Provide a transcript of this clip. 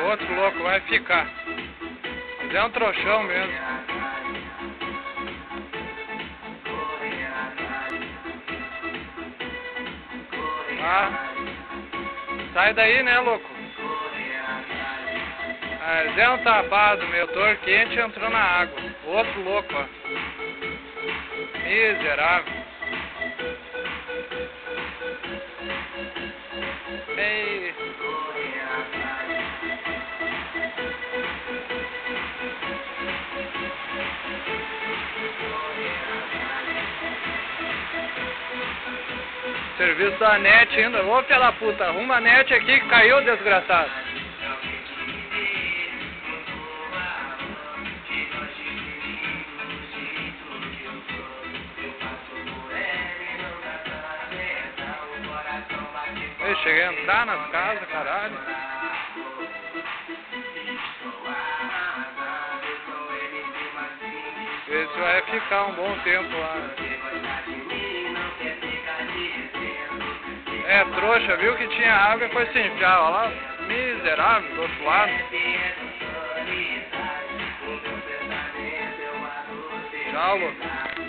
Outro louco, vai ficar. Mas é um trouxão mesmo. Ah, sai daí, né, louco? Mas é um tapado, meu motor quente entrou na água. Outro louco, ó. Miserável. Ei. Serviço da net ainda. Ô, filha da puta, arruma a net aqui que caiu, desgraçado. Eu cheguei a entrar nas casas, caralho. Esse vai ficar um bom tempo lá, né? É, trouxa, viu que tinha água e foi se enfiar, olha lá. Miserável, do outro lado. Tchau, louco.